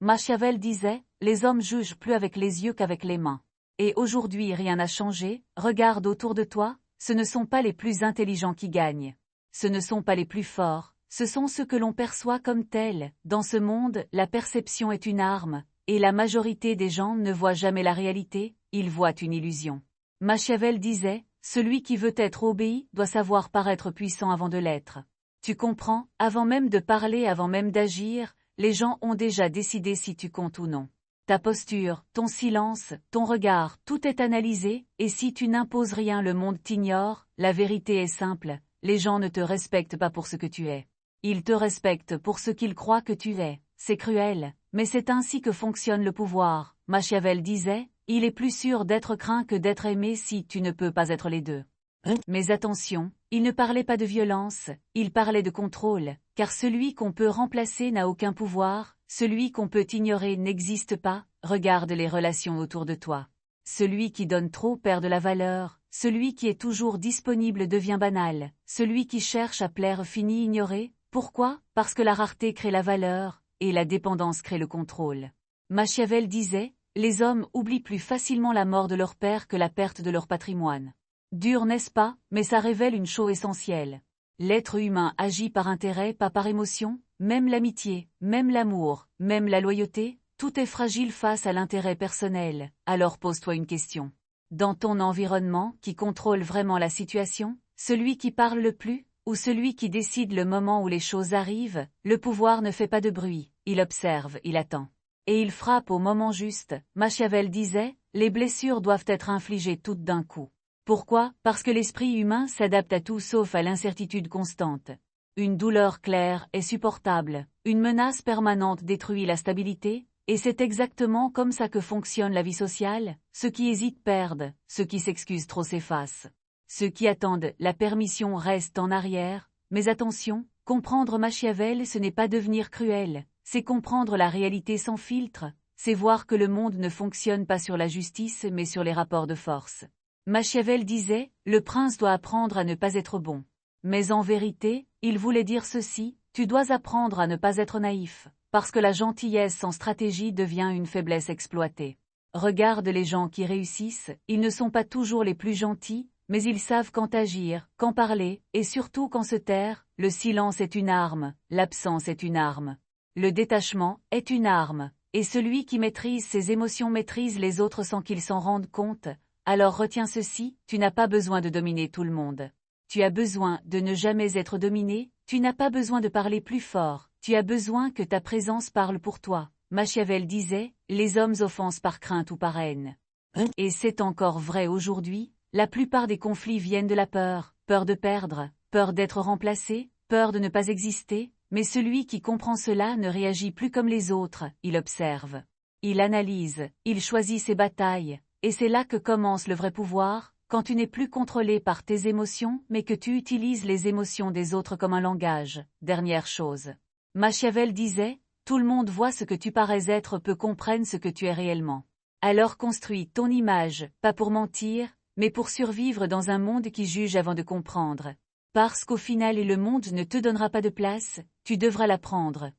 Machiavel disait, les hommes jugent plus avec les yeux qu'avec les mains. Et aujourd'hui rien n'a changé, regarde autour de toi, ce ne sont pas les plus intelligents qui gagnent. Ce ne sont pas les plus forts, ce sont ceux que l'on perçoit comme tels. Dans ce monde, la perception est une arme, et la majorité des gens ne voient jamais la réalité, ils voient une illusion. Machiavel disait, celui qui veut être obéi doit savoir paraître puissant avant de l'être. Tu comprends, avant même de parler, avant même d'agir, les gens ont déjà décidé si tu comptes ou non. Ta posture, ton silence, ton regard, tout est analysé, et si tu n'imposes rien le monde t'ignore, la vérité est simple, les gens ne te respectent pas pour ce que tu es. Ils te respectent pour ce qu'ils croient que tu es. C'est cruel, mais c'est ainsi que fonctionne le pouvoir. Machiavel disait, il est plus sûr d'être craint que d'être aimé si tu ne peux pas être les deux. Mais attention, il ne parlait pas de violence, il parlait de contrôle, car celui qu'on peut remplacer n'a aucun pouvoir, celui qu'on peut ignorer n'existe pas, regarde les relations autour de toi. Celui qui donne trop perd de la valeur, celui qui est toujours disponible devient banal, celui qui cherche à plaire finit ignoré. Pourquoi? Parce que la rareté crée la valeur, et la dépendance crée le contrôle. Machiavel disait, les hommes oublient plus facilement la mort de leur père que la perte de leur patrimoine. Dur, n'est-ce pas, mais ça révèle une chose essentielle. L'être humain agit par intérêt, pas par émotion, même l'amitié, même l'amour, même la loyauté, tout est fragile face à l'intérêt personnel. Alors pose-toi une question. Dans ton environnement, qui contrôle vraiment la situation, celui qui parle le plus, ou celui qui décide le moment où les choses arrivent? Le pouvoir ne fait pas de bruit, il observe, il attend. Et il frappe au moment juste. Machiavel disait, les blessures doivent être infligées toutes d'un coup. Pourquoi? Parce que l'esprit humain s'adapte à tout sauf à l'incertitude constante. Une douleur claire est supportable, une menace permanente détruit la stabilité, et c'est exactement comme ça que fonctionne la vie sociale, ceux qui hésitent perdent, ceux qui s'excusent trop s'effacent. Ceux qui attendent la permission restent en arrière, mais attention, comprendre Machiavel ce n'est pas devenir cruel, c'est comprendre la réalité sans filtre, c'est voir que le monde ne fonctionne pas sur la justice mais sur les rapports de force. Machiavel disait, le prince doit apprendre à ne pas être bon. Mais en vérité, il voulait dire ceci, tu dois apprendre à ne pas être naïf, parce que la gentillesse sans stratégie devient une faiblesse exploitée. Regarde les gens qui réussissent, ils ne sont pas toujours les plus gentils, mais ils savent quand agir, quand parler, et surtout quand se taire. Le silence est une arme, l'absence est une arme. Le détachement est une arme, et celui qui maîtrise ses émotions maîtrise les autres sans qu'ils s'en rendent compte. Alors retiens ceci, tu n'as pas besoin de dominer tout le monde. Tu as besoin de ne jamais être dominé, tu n'as pas besoin de parler plus fort, tu as besoin que ta présence parle pour toi. Machiavel disait, les hommes offensent par crainte ou par haine. Et c'est encore vrai aujourd'hui, la plupart des conflits viennent de la peur, peur de perdre, peur d'être remplacé, peur de ne pas exister, mais celui qui comprend cela ne réagit plus comme les autres, il observe. Il analyse, il choisit ses batailles. Et c'est là que commence le vrai pouvoir, quand tu n'es plus contrôlé par tes émotions, mais que tu utilises les émotions des autres comme un langage. Dernière chose. Machiavel disait, tout le monde voit ce que tu parais être, peu comprennent ce que tu es réellement. Alors construis ton image, pas pour mentir, mais pour survivre dans un monde qui juge avant de comprendre. Parce qu'au final le monde ne te donnera pas de place, tu devras la prendre.